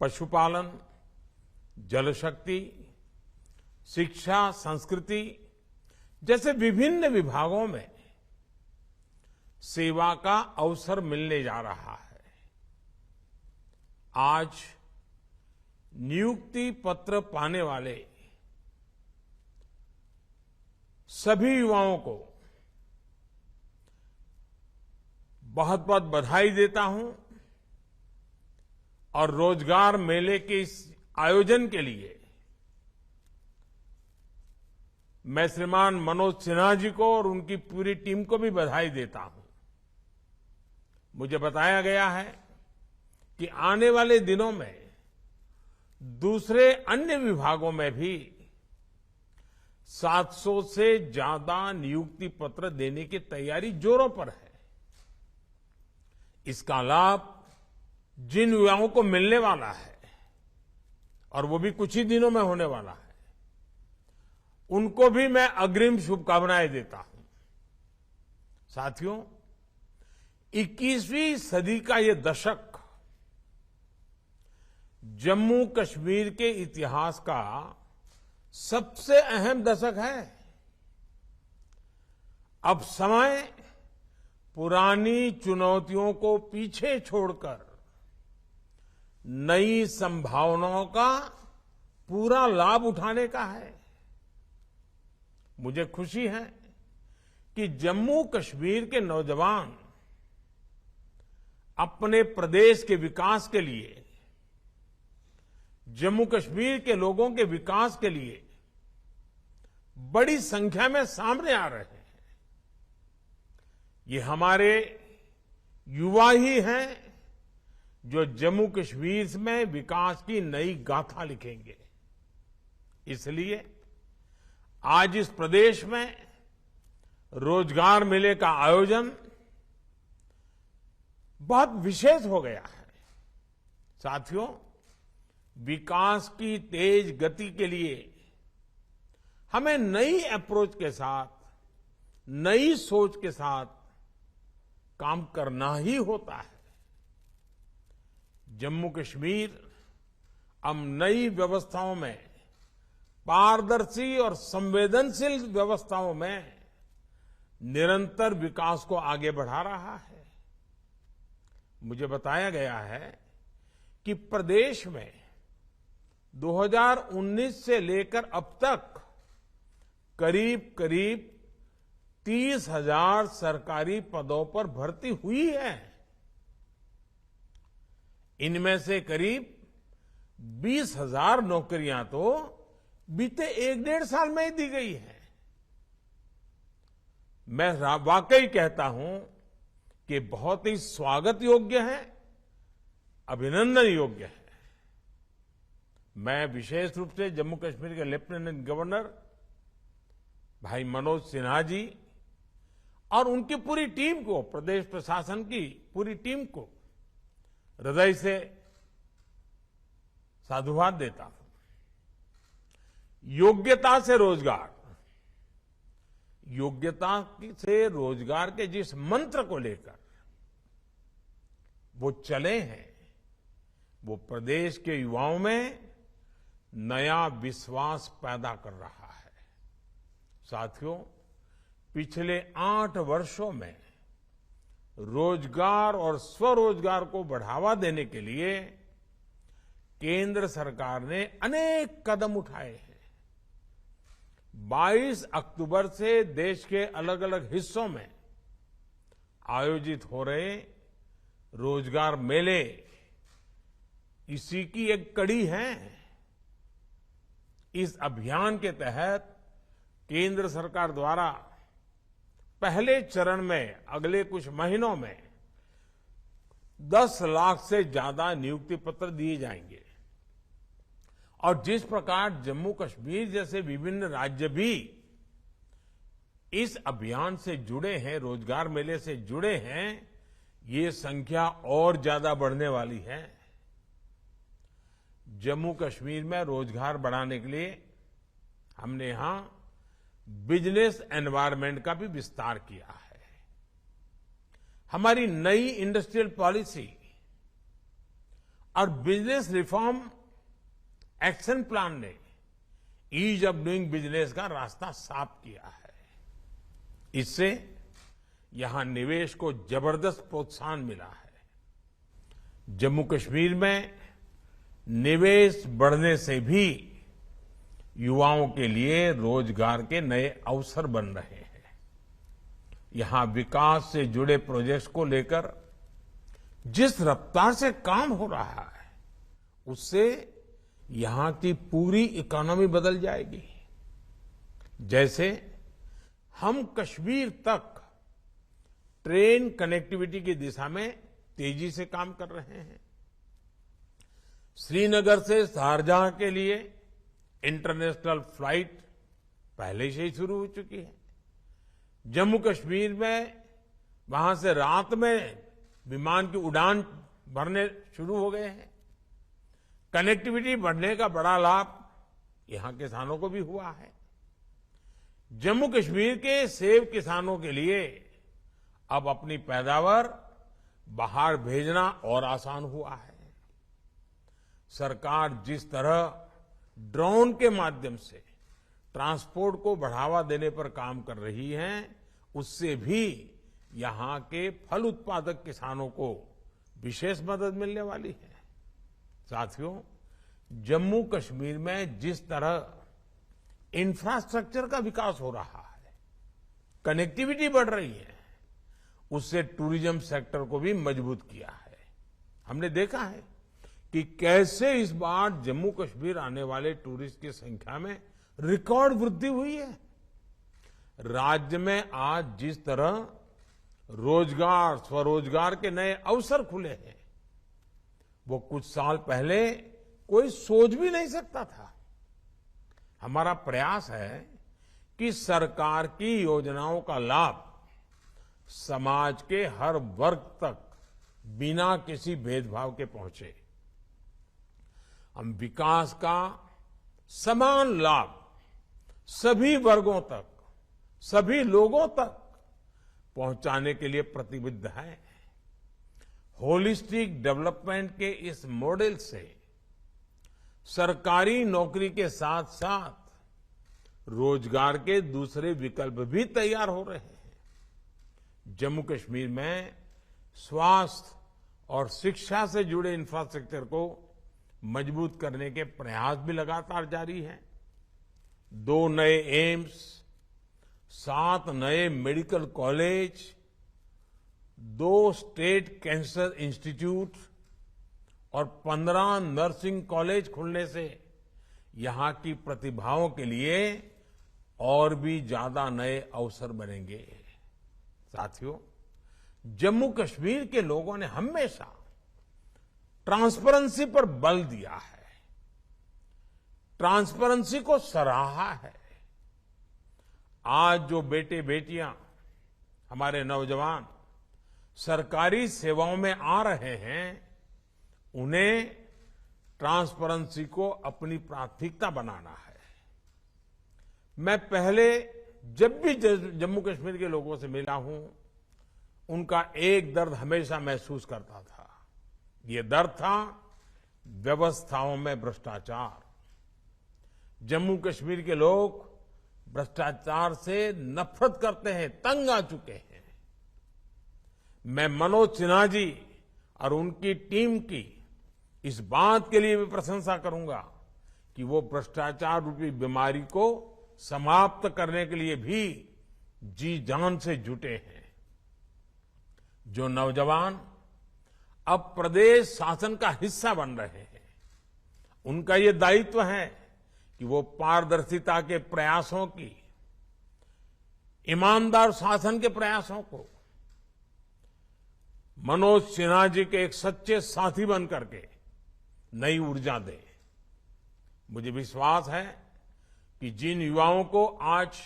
पशुपालन, जलशक्ति, शिक्षा, संस्कृति जैसे विभिन्न विभागों में सेवा का अवसर मिलने जा रहा है। आज नियुक्ति पत्र पाने वाले सभी युवाओं को बहुत बहुत बधाई देता हूं और रोजगार मेले के इस आयोजन के लिए मैं श्रीमान मनोज सिन्हा जी को और उनकी पूरी टीम को भी बधाई देता हूं। मुझे बताया गया है कि आने वाले दिनों में दूसरे अन्य विभागों में भी 700 से ज्यादा नियुक्ति पत्र देने की तैयारी जोरों पर है। इसका लाभ जिन युवाओं को मिलने वाला है और वो भी कुछ ही दिनों में होने वाला है, उनको भी मैं अग्रिम शुभकामनाएं देता हूं। साथियों, 21वीं सदी का ये दशक जम्मू कश्मीर के इतिहास का सबसे अहम दशक है। अब समय पुरानी चुनौतियों को पीछे छोड़कर नई संभावनाओं का पूरा लाभ उठाने का है। मुझे खुशी है कि जम्मू कश्मीर के नौजवान अपने प्रदेश के विकास के लिए, जम्मू कश्मीर के लोगों के विकास के लिए बड़ी संख्या में सामने आ रहे हैं। ये हमारे युवा ही हैं जो जम्मू कश्मीर में विकास की नई गाथा लिखेंगे। इसलिए आज इस प्रदेश में रोजगार मेले का आयोजन बहुत विशेष हो गया है। साथियों, विकास की तेज गति के लिए हमें नई अप्रोच के साथ, नई सोच के साथ काम करना ही होता है। जम्मू कश्मीर अब नई व्यवस्थाओं में, पारदर्शी और संवेदनशील व्यवस्थाओं में निरंतर विकास को आगे बढ़ा रहा है। मुझे बताया गया है कि प्रदेश में 2019 से लेकर अब तक करीब करीब 30,000 सरकारी पदों पर भर्ती हुई है। इनमें से करीब 20,000 नौकरियां तो बीते 1-1.5 साल में ही दी गई है। मैं वाकई कहता हूं कि बहुत ही स्वागत योग्य है, अभिनंदन योग्य है। मैं विशेष रूप से जम्मू कश्मीर के लेफ्टिनेंट गवर्नर भाई मनोज सिन्हा जी और उनकी पूरी टीम को, प्रदेश प्रशासन की पूरी टीम को हृदय से साधुवाद देता हूं। योग्यता से रोजगार, योग्यता से रोजगार के जिस मंत्र को लेकर वो चले हैं, वो प्रदेश के युवाओं में नया विश्वास पैदा कर रहा है। साथियों, पिछले 8 वर्षों में रोजगार और स्वरोजगार को बढ़ावा देने के लिए केंद्र सरकार ने अनेक कदम उठाए हैं। 22 अक्टूबर से देश के अलग अलग हिस्सों में आयोजित हो रहे रोजगार मेले इसी की एक कड़ी है। इस अभियान के तहत केंद्र सरकार द्वारा पहले चरण में अगले कुछ महीनों में 10 लाख से ज्यादा नियुक्ति पत्र दिए जाएंगे। और जिस प्रकार जम्मू कश्मीर जैसे विभिन्न राज्य भी इस अभियान से जुड़े हैं, रोजगार मेले से जुड़े हैं, ये संख्या और ज्यादा बढ़ने वाली है। जम्मू कश्मीर में रोजगार बढ़ाने के लिए हमने यहां बिजनेस एनवायरनमेंट का भी विस्तार किया है। हमारी नई इंडस्ट्रियल पॉलिसी और बिजनेस रिफॉर्म एक्शन प्लान ने ईज ऑफ डूइंग बिजनेस का रास्ता साफ किया है। इससे यहां निवेश को जबरदस्त प्रोत्साहन मिला है। जम्मू कश्मीर में निवेश बढ़ने से भी युवाओं के लिए रोजगार के नए अवसर बन रहे हैं। यहां विकास से जुड़े प्रोजेक्ट्स को लेकर जिस रफ्तार से काम हो रहा है, उससे यहां की पूरी इकोनॉमी बदल जाएगी। जैसे हम कश्मीर तक ट्रेन कनेक्टिविटी की दिशा में तेजी से काम कर रहे हैं। श्रीनगर से शारजाह के लिए इंटरनेशनल फ्लाइट पहले से ही शुरू हो चुकी है। जम्मू कश्मीर में वहां से रात में विमान की उड़ान भरने शुरू हो गए हैं। कनेक्टिविटी बढ़ने का बड़ा लाभ यहां किसानों को भी हुआ है। जम्मू कश्मीर के सेब किसानों के लिए अब अपनी पैदावार बाहर भेजना और आसान हुआ है। सरकार जिस तरह ड्रोन के माध्यम से ट्रांसपोर्ट को बढ़ावा देने पर काम कर रही है, उससे भी यहां के फल उत्पादक किसानों को विशेष मदद मिलने वाली है। साथियों, जम्मू कश्मीर में जिस तरह इंफ्रास्ट्रक्चर का विकास हो रहा है, कनेक्टिविटी बढ़ रही है, उससे टूरिज्म सेक्टर को भी मजबूत किया है। हमने देखा है कि कैसे इस बार जम्मू कश्मीर आने वाले टूरिस्ट की संख्या में रिकॉर्ड वृद्धि हुई है। राज्य में आज जिस तरह रोजगार, स्वरोजगार के नए अवसर खुले हैं, वो कुछ साल पहले कोई सोच भी नहीं सकता था। हमारा प्रयास है कि सरकार की योजनाओं का लाभ समाज के हर वर्ग तक बिना किसी भेदभाव के पहुंचे। हम विकास का समान लाभ सभी वर्गों तक, सभी लोगों तक पहुंचाने के लिए प्रतिबद्ध हैं। होलिस्टिक डेवलपमेंट के इस मॉडल से सरकारी नौकरी के साथ साथ रोजगार के दूसरे विकल्प भी तैयार हो रहे हैं। जम्मू कश्मीर में स्वास्थ्य और शिक्षा से जुड़े इंफ्रास्ट्रक्चर को मजबूत करने के प्रयास भी लगातार जारी हैं। 2 नए एम्स, 7 नए medical college, 2 state cancer institute और 15 नर्सिंग कॉलेज खुलने से यहां की प्रतिभाओं के लिए और भी ज्यादा नए अवसर बनेंगे। साथियों, जम्मू कश्मीर के लोगों ने हमेशा ट्रांसपेरेंसी पर बल दिया है, ट्रांसपेरेंसी को सराहा है। आज जो बेटे बेटियां, हमारे नौजवान सरकारी सेवाओं में आ रहे हैं, उन्हें ट्रांसपेरेंसी को अपनी प्राथमिकता बनाना है। मैं पहले जब भी जम्मू कश्मीर के लोगों से मिला हूं, उनका एक दर्द हमेशा महसूस करता था। ये दर्द था व्यवस्थाओं में भ्रष्टाचार। जम्मू कश्मीर के लोग भ्रष्टाचार से नफरत करते हैं, तंग आ चुके हैं। मैं मनोज सिन्हा जी और उनकी टीम की इस बात के लिए भी प्रशंसा करूंगा कि वो भ्रष्टाचार रूपी बीमारी को समाप्त करने के लिए भी जी जान से जुटे हैं। जो नौजवान अब प्रदेश शासन का हिस्सा बन रहे हैं, उनका ये दायित्व है कि वो पारदर्शिता के प्रयासों की, ईमानदार शासन के प्रयासों को मनोज सिन्हा जी के एक सच्चे साथी बन करके नई ऊर्जा दें। मुझे विश्वास है कि जिन युवाओं को आज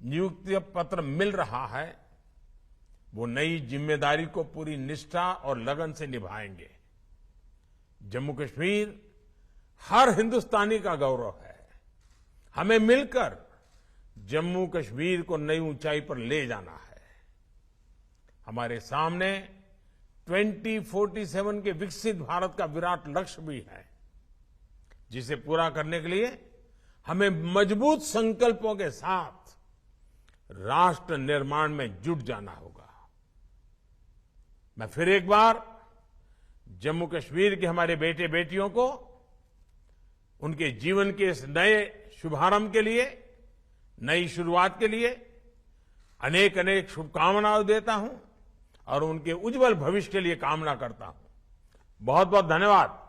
नियुक्ति पत्र मिल रहा है, वो नई जिम्मेदारी को पूरी निष्ठा और लगन से निभाएंगे। जम्मू कश्मीर हर हिंदुस्तानी का गौरव है। हमें मिलकर जम्मू कश्मीर को नई ऊंचाई पर ले जाना है। हमारे सामने 2047 के विकसित भारत का विराट लक्ष्य भी है, जिसे पूरा करने के लिए हमें मजबूत संकल्पों के साथ राष्ट्र निर्माण में जुट जाना होगा। मैं फिर एक बार जम्मू कश्मीर के हमारे बेटे बेटियों को उनके जीवन के इस नए शुभारंभ के लिए, नई शुरुआत के लिए अनेक अनेक शुभकामनाएं देता हूं और उनके उज्जवल भविष्य के लिए कामना करता हूं। बहुत बहुत धन्यवाद।